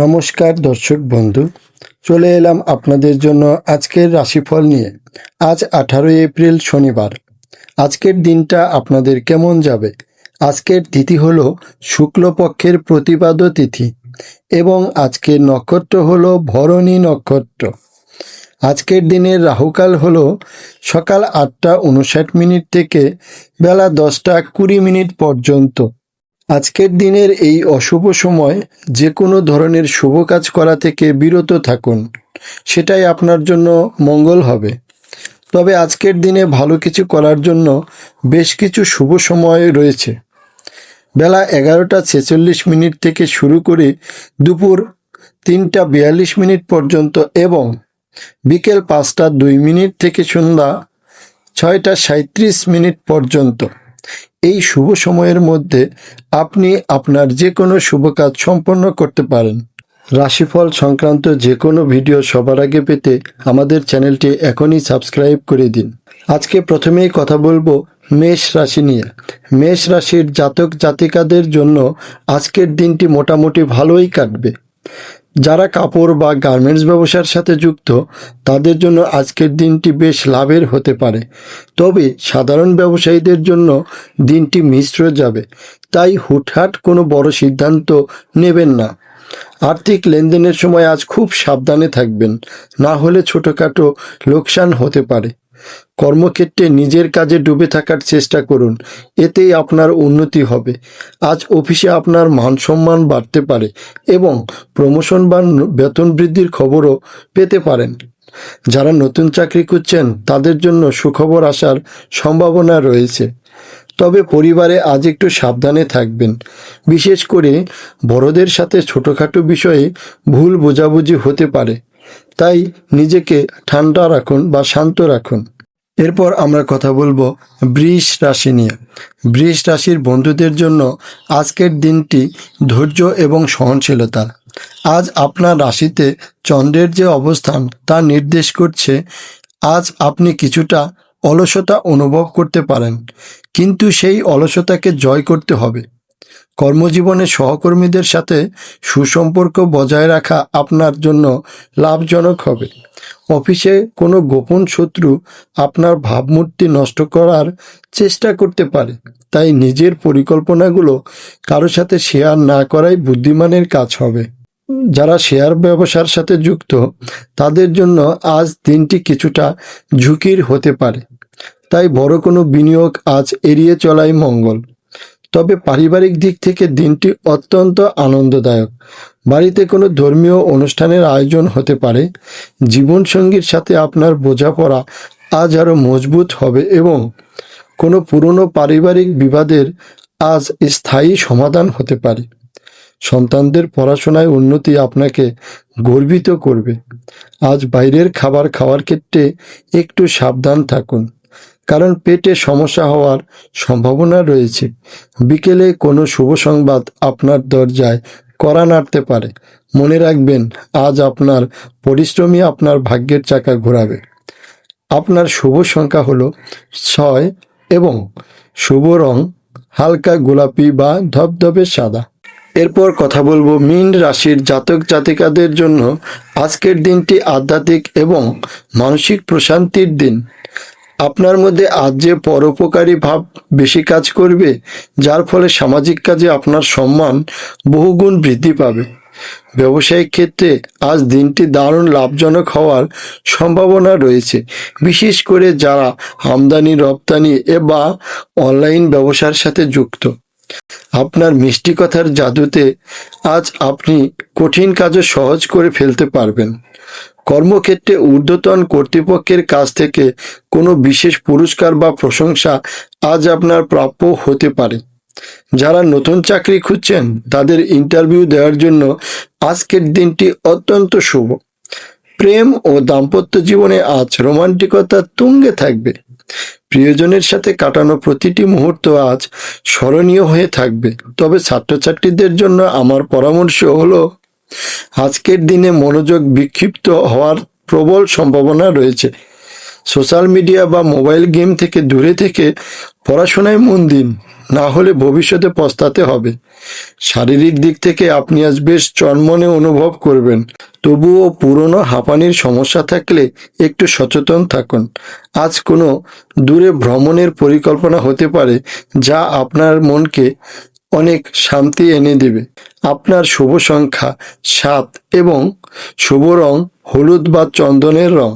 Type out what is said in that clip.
নমস্কার দর্শক বন্ধু, চলে এলাম আপনাদের জন্য আজকের রাশিফল নিয়ে। আজ 18 এপ্রিল শনিবার। আজকের দিনটা আপনাদের কেমন যাবে? আজকের তিথি হলো শুক্লপক্ষের প্রতিপাদ্য তিথি এবং আজকের নক্ষত্র হলো ভরণী নক্ষত্র। আজকের দিনের রাহুকাল হলো সকাল 8টা 59 থেকে বেলা 10টা 20 পর্যন্ত। আজকের দিনের এই অশুভ সময় যে কোনো ধরনের শুভ কাজ করা থেকে বিরত থাকুন, সেটাই আপনার জন্য মঙ্গল হবে। তবে আজকের দিনে ভালো কিছু করার জন্য বেশ কিছু শুভ সময় রয়েছে। বেলা 11টা 46 থেকে শুরু করে দুপুর 3টা 42 পর্যন্ত এবং বিকেল 5টা 2 থেকে সন্ধ্যা 6টা 37 পর্যন্ত। এই শুভ সময়ের মধ্যে আপনি আপনার যে কোনো শুভ কাজ সম্পন্ন করতে পারেন। রাশিফল সংক্রান্ত যে কোনো ভিডিও সবার আগে পেতে আমাদের চ্যানেলটি এখনই সাবস্ক্রাইব করে দিন। আজকে প্রথমেই কথা বলবো মেষ রাশি নিয়ে। মেষ রাশির জাতক জাতিকাদের জন্য আজকের দিনটি মোটামুটি ভালোই কাটবে। যারা কাপড় বা গার্মেন্টস ব্যবসার সাথে যুক্ত তাদের জন্য আজকের দিনটি বেশ লাভের হতে পারে। তবে সাধারণ ব্যবসায়ীদের জন্য দিনটি মিশ্র যাবে, তাই হুটহাট কোনো বড় সিদ্ধান্ত নেবেন না। আর্থিক লেনদেনের সময় আজ খুব সাবধানে থাকবেন, না হলে ছোটোখাটো লোকসান হতে পারে। কর্মক্ষেত্রে নিজের কাজে ডুবে থাকার চেষ্টা করুন, এতেই আপনার উন্নতি হবে। আজ অফিসে আপনার মান সম্মান বাড়তে পারে এবং প্রমোশন বা বেতন বৃদ্ধির খবরও পেতে পারেন। যারা নতুন চাকরি খুঁজছেন তাদের জন্য সুখবর আসার সম্ভাবনা রয়েছে। তবে পরিবারে আজ একটু সাবধানে থাকবেন, বিশেষ করে বড়দের সাথে ছোটোখাটো বিষয়ে ভুল বোঝাবুঝি হতে পারে, তাই নিজেকে ঠান্ডা রাখুন বা শান্ত রাখুন। এরপর আমরা কথা বলবো বৃষ রাশি নিয়ে। বৃষ রাশির বন্ধুদের জন্য আজকের দিনটি ধৈর্য এবং সহনশীলতার। আজ আপনার রাশিতে চন্দ্রের যে অবস্থান তা নির্দেশ করছে আজ আপনি কিছুটা অলসতা অনুভব করতে পারেন, কিন্তু সেই অলসতাকে জয় করতে হবে। কর্মজীবনে সহকর্মীদের সাথে সুসম্পর্ক বজায় রাখা আপনার জন্য লাভজনক হবে। অফিসে কোনো গোপন শত্রু আপনার ভাবমূর্তি নষ্ট করার চেষ্টা করতে পারে, তাই নিজের পরিকল্পনাগুলো কারো সাথে শেয়ার না করাই বুদ্ধিমানের কাজ হবে। যারা শেয়ার ব্যবসার সাথে যুক্ত তাদের জন্য আজ দিনটি কিছুটা ঝুঁকির হতে পারে, তাই বড় কোনো বিনিয়োগ আজ এড়িয়ে চলাই মঙ্গল। তবে পারিবারিক দিক থেকে দিনটি অত্যন্ত আনন্দদায়ক। বাড়িতে কোনো ধর্মীয় অনুষ্ঠানের আয়োজন হতে পারে। জীবনসঙ্গীর সাথে আপনার বোঝাপড়া আজ আরও মজবুত হবে এবং কোনো পুরনো পারিবারিক বিবাদের আজ স্থায়ী সমাধান হতে পারে। সন্তানদের পড়াশোনায় উন্নতি আপনাকে গর্বিত করবে। আজ বাইরের খাবার খাওয়ার ক্ষেত্রে একটু সাবধান থাকুন, কারণ পেটে সমস্যা হওয়ার সম্ভাবনা রয়েছে। বিকেলে কোনো শুভ সংবাদ আপনার দরজায় কড়া নাড়তে পারে। মনে রাখবেন, আজ আপনার পরিশ্রমই আপনার ভাগ্যের চাকা ঘোরাবে। আপনার শুভ সংখ্যা হলো 6 এবং শুভ রং হালকা গোলাপি বা ধবধবে সাদা। এরপর কথা বলবো মীন রাশির জাতক জাতিকাদের জন্য আজকের দিনটি আধ্যাত্মিক এবং মানসিক প্রশান্তির দিন। আপনার মধ্যে আজ যে পরোপকারী ভাব বেশি কাজ করবে, যার ফলে সামাজিক কাজে আপনার সম্মান বহুগুণ বৃদ্ধি পাবে। ব্যবসায়িক ক্ষেত্রে আজ দিনটি দারুণ লাভজনক হওয়ার সম্ভাবনা রয়েছে, বিশেষ করে যারা আমদানি রপ্তানি বা অনলাইন ব্যবসার সাথে যুক্ত। আপনার মিষ্টি কথার জাদুতে আজ আপনি কঠিন কাজও সহজ করে ফেলতে পারবেন। কর্মক্ষেত্রে ঊর্ধ্বতন কর্তৃপক্ষের কাছ থেকে কোনো বিশেষ পুরস্কার বা প্রশংসা আজ আপনার প্রাপ্য হতে পারে। যারা নতুন চাকরি খুঁজছেন তাদের ইন্টারভিউ দেওয়ার জন্য আজকের দিনটি অত্যন্ত শুভ। প্রেম ও দাম্পত্য জীবনে আজ রোমান্টিকতা তুঙ্গে থাকবে। প্রিয়জনের সাথে কাটানো প্রতিটি মুহূর্ত আজ স্মরণীয় হয়ে থাকবে। তবে ছাত্রছাত্রীদের জন্য আমার পরামর্শ হলো, আজকের দিনে মনোযোগ বিক্ষিপ্ত হওয়ার প্রবল সম্ভাবনা রয়েছে। সোশ্যাল মিডিয়া বা মোবাইল গেম থেকে দূরে থেকে পড়াশোনায় মন দিন, না হলে ভবিষ্যতে পস্তাতে হবে। শারীরিক দিক থেকে আপনি আজ বেশ চনমনে অনুভব করবেন, তবুও পুরনো হাঁপানির সমস্যা থাকলে একটু সচেতন থাকুন। আজ কোনো দূরে ভ্রমণের পরিকল্পনা হতে পারে, যা আপনার মনকে অনেক শান্তি এনে দেবে। আপনার শুভ সংখ্যা 7 এবং শুভ রং হলুদ বা চন্দনের রং।